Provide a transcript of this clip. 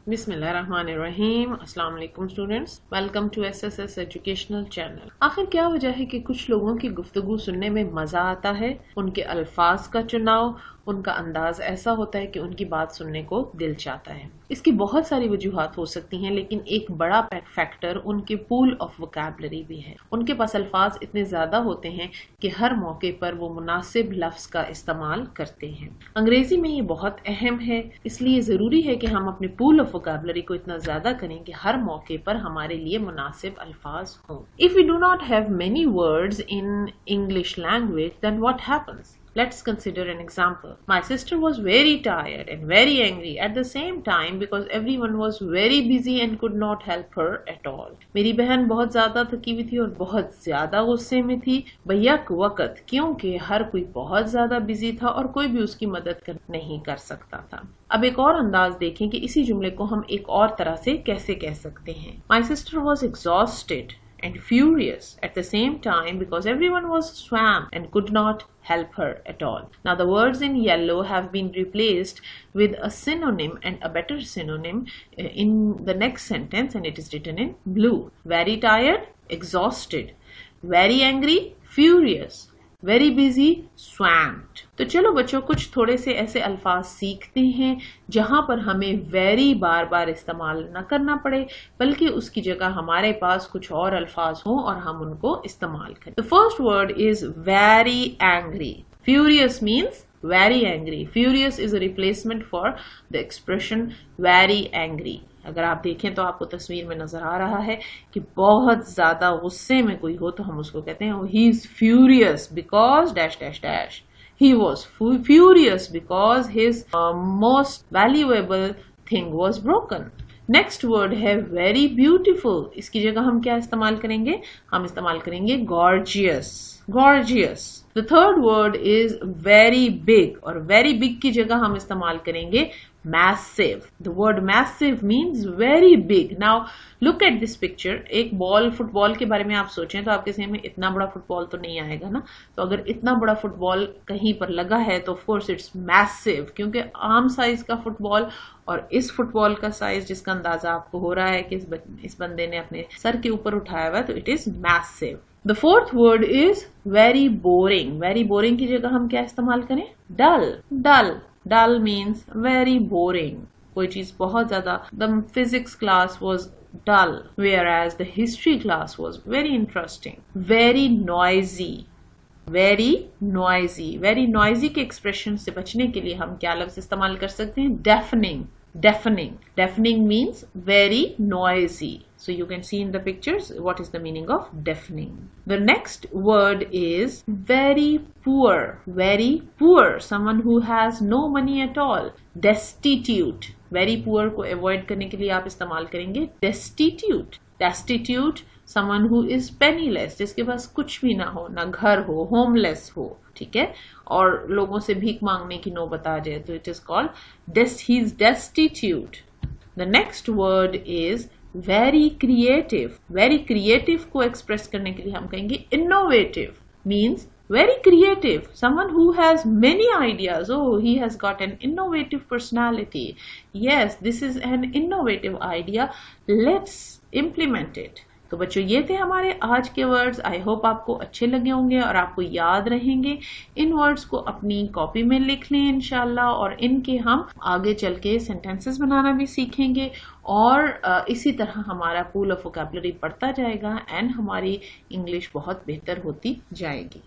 बिस्मिल्लाहिर्रहमानिर्रहीम। अस्सलाम वालेकुम students, welcome to SSS educational channel. आखिर क्या वजह है कि कुछ लोगों की गुफ्तगू सुनने में मजा आता है, उनके अल्फाज का चुनाव, उनका अंदाज ऐसा होता है कि उनकी बात सुनने को दिल चाहता है। इसकी बहुत सारी वजूहात हो सकती हैं, लेकिन एक बड़ा फैक्टर उनके पूल ऑफ वोकैबुलरी भी है। उनके पास अल्फाज इतने ज्यादा होते हैं कि हर मौके पर वो मुनासिब लफ्ज का इस्तेमाल करते हैं। अंग्रेजी में ये बहुत अहम है, इसलिए जरूरी है कि हम अपने पूल ऑफ वोकैबुलरी को इतना ज्यादा करें कि हर मौके पर हमारे लिए मुनासिब अल्फाज हों। If we do not have many words in English language, then what happens? Let's consider an example. My sister was very tired and very angry at the same time because everyone was very busy and could not help her at all. मेरी बहन बहुत ज्यादा थकी हुई थी और बहुत ज्यादा गुस्से में थी बैक वक्त, क्योंकि हर कोई बहुत ज्यादा बिजी था और कोई भी उसकी मदद नहीं कर सकता था। अब एक और अंदाज देखें कि इसी जुमले को हम एक और तरह से कैसे कह सकते हैं। My sister was exhausted and furious at the same time because everyone was swamped and could not help her at all. Now the words in yellow have been replaced with a synonym and a better synonym in the next sentence, and it is written in blue. Very tired, exhausted. Very angry, furious. Very busy, swamped. तो चलो बच्चों, कुछ थोड़े से ऐसे अल्फाज सीखते हैं जहां पर हमें वेरी बार बार इस्तेमाल न करना पड़े, बल्कि उसकी जगह हमारे पास कुछ और अल्फाज हों और हम उनको इस्तेमाल करें। The first word is very angry. Furious means very angry. Furious is a replacement for the expression very angry. अगर आप देखें तो आपको तस्वीर में नजर आ रहा है कि बहुत ज्यादा गुस्से में कोई हो तो हम उसको कहते हैं he is furious because dash dash dash. He was furious because his most valuable thing was broken. Next word है वेरी ब्यूटीफुल। इसकी जगह हम क्या इस्तेमाल करेंगे? हम इस्तेमाल करेंगे gorgeous. Gorgeous. The third word is very big, और वेरी बिग की जगह हम इस्तेमाल करेंगे massive. The word massive means very big. Now look at this picture. एक बॉल, फुटबॉल के बारे में आप सोचें तो आपके ज़हन में इतना बड़ा फुटबॉल तो नहीं आएगा ना। तो अगर इतना बड़ा फुटबॉल कहीं पर लगा है तो ऑफ कोर्स इट्स मैसिव, क्योंकि आम साइज का फुटबॉल और इस फुटबॉल का साइज जिसका अंदाजा आपको हो रहा है कि इस बंदे ने अपने सर के ऊपर उठाया हुआ है, तो it is massive. The fourth word is very boring. Very boring की जगह हम क्या इस्तेमाल करें? डल। डल। डल मीन्स वेरी बोरिंग। कोई चीज बहुत ज्यादा, the physics class was dull, whereas the history class was very interesting. Very noisy. Very noisy. Very noisy के expression से बचने के लिए हम क्या लफ्ज इस्तेमाल कर सकते हैं? Deafening. Deafening. Deafening means very noisy. So you can see in the pictures what is the meaning of deafening. The next word is very poor. Very poor. Someone who has no money at all. Destitute. Very poor को avoid करने के लिए आप इस्तेमाल करेंगे destitute. Destitute. Someone who is penniless, जिसके पास कुछ भी ना हो, ना घर हो, homeless हो, ठीक है, और लोगों से भीख मांगने की नौबत आ जाए तो it is called he is destitute. The next word is very creative. Very creative को express करने के लिए हम कहेंगे innovative. Means very creative. Someone who has many ideas. Oh, he has got an innovative personality. Yes, this is an innovative idea. Let's implement it. तो बच्चों, ये थे हमारे आज के वर्ड्स। आई होप आपको अच्छे लगे होंगे और आपको याद रहेंगे। इन वर्ड्स को अपनी कॉपी में लिख लें इंशाल्लाह, और इनके हम आगे चल के सेंटेंसेस बनाना भी सीखेंगे, और इसी तरह हमारा पूल ऑफ वोकैबुलरी बढ़ता जाएगा एंड हमारी इंग्लिश बहुत बेहतर होती जाएगी।